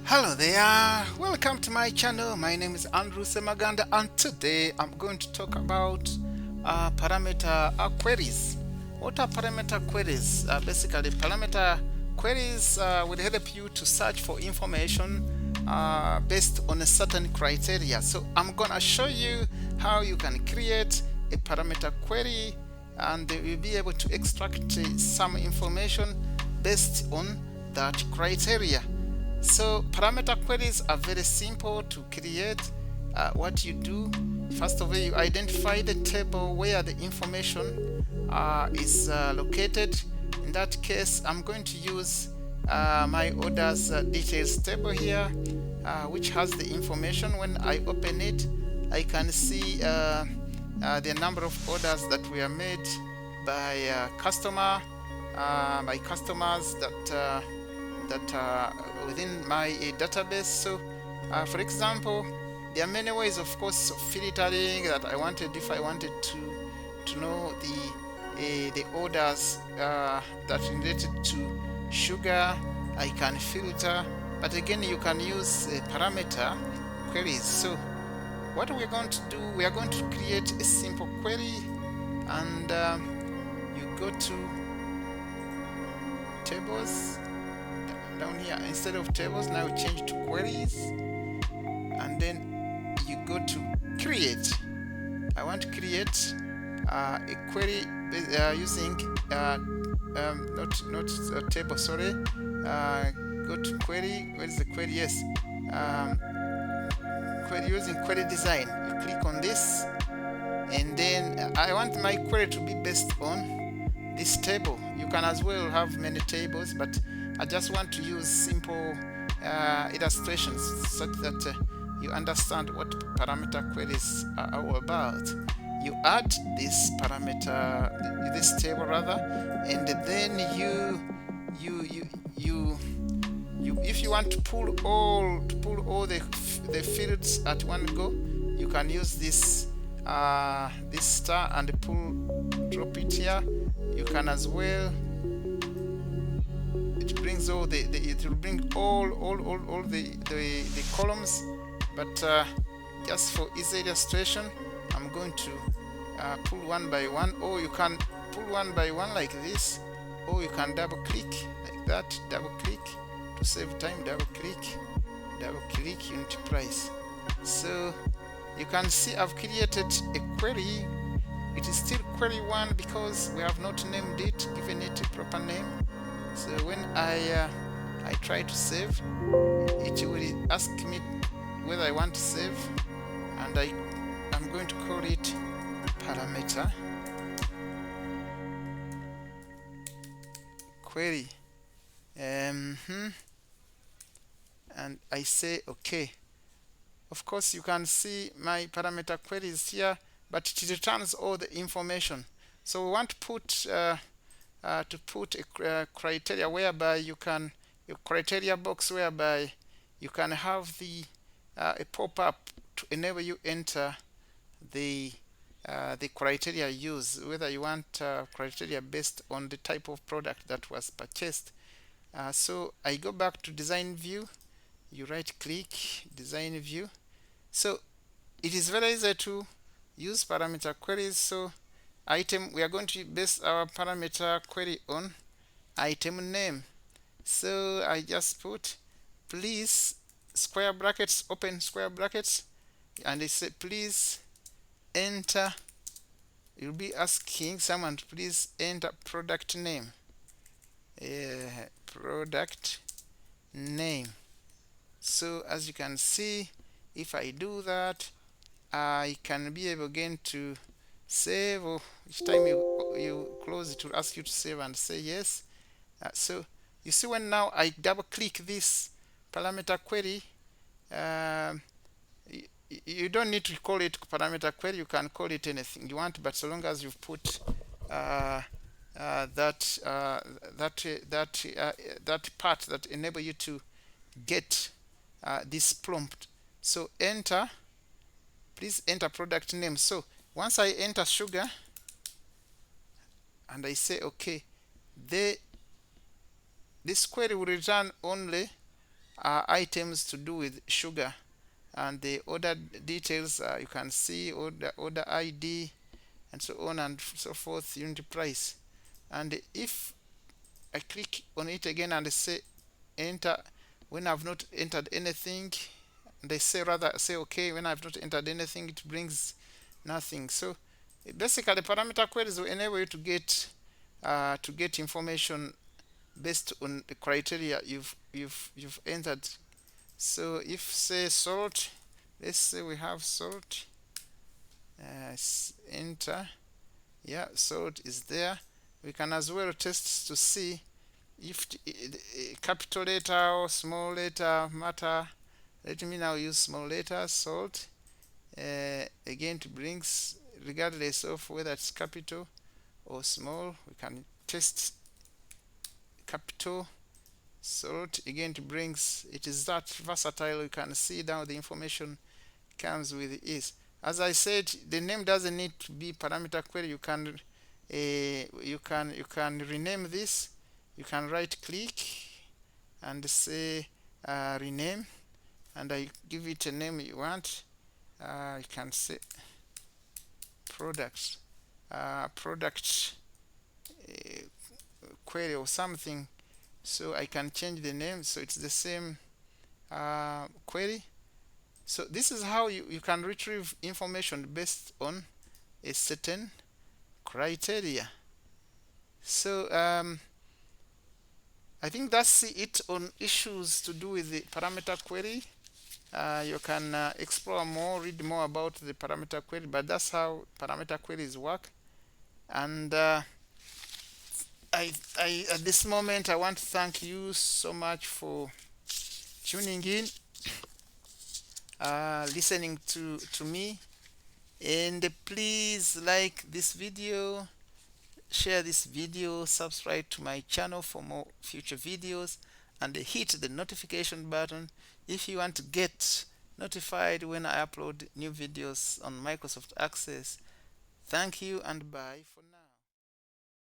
Hello there, welcome to my channel. My name is Andrew Semaganda, and today I'm going to talk about parameter queries. What are parameter queries? Basically, parameter queries will help you to search for information based on a certain criteria. So I'm gonna show you how you can create a parameter query, and you'll be able to extract some information based on that criteria. So parameter queries are very simple to create. What you do, first of all, you identify the table where the information is located. In that case, I'm going to use my orders details table here, which has the information. When I open it, I can see the number of orders that were made by by customers that are within my database. So for example, there are many ways, of course, of filtering that I wanted. If I wanted to know the orders that related to sugar, I can filter. But again, you can use parameter queries. So what we're going to do, we are going to create a simple query, and you go to tables down here. Instead of tables, now change to queries, and then you go to create. I want to create a query using not a table, sorry. Go to query. Where is the query? Yes, query using query design. You click on this, and then I want my query to be based on this table. You can as well have many tables, but I just want to use simple illustrations so that you understand what parameter queries are all about. You add this parameter, this table rather, and then if you want to pull all the fields at one go, you can use this this star and drop it here. You can as well, it brings all it will bring all the columns, but just for easy illustration, I'm going to pull one by one, or you can pull one by one like this, or you can double click like that, double click to save time, double click unit price. So you can see I've created a query. It is still query 1 because we have not named it, given it a proper name. So when I try to save, it will ask me whether I want to save, and I'm going to call it parameter query, and I say OK. Of course, you can see my parameter query is here, but it returns all the information. So we want to put a criteria whereby you can, a criteria box whereby you can have a pop-up to enable you enter the criteria used, whether you want criteria based on the type of product that was purchased. So I go back to design view, you right click design view. So it is very easy to use parameter queries. So item, we are going to base our parameter query on item name. So I just put please square brackets, open square brackets, and I say please enter. You'll be asking someone to please enter product name. Product name. So as you can see, if I do that, I can be able again to save, or each time you close, it will ask you to save and say yes. So you see, when now I double click this parameter query, you don't need to call it parameter query. You can call it anything you want, but so long as you've put that part that enable you to get this prompt. So enter, please enter product name. So once I enter sugar and I say OK, this query will return only items to do with sugar, and the order details, you can see order ID and so on and so forth, unit price. And if I click on it again and say enter when I've not entered anything, and I say okay when I've not entered anything, it brings nothing. So basically parameter queries will enable you to get information based on the criteria you've entered. So if say salt, let's say we have salt, enter, yeah, salt is there. We can as well test to see if capital letter or small letter matter. Let me now use small letter salt, again to brings regardless of whether it's capital or small. We can test capital salt again to brings. It is that versatile. You can see down the information comes with is. As I said, the name doesn't need to be parameter query. You can rename this. You can right click and say rename, and I give it a name you want. You can say product query or something. So I can change the name so it's the same query. So this is how you can retrieve information based on a certain criteria. So I think that's it on issues to do with the parameter query. You can explore more, read more about the parameter query, but that's how parameter queries work. And at this moment I want to thank you so much for tuning in, listening to me, and please like this video, share this video, subscribe to my channel for more future videos, and hit the notification button if you want to get notified when I upload new videos on Microsoft Access. Thank you and bye for now.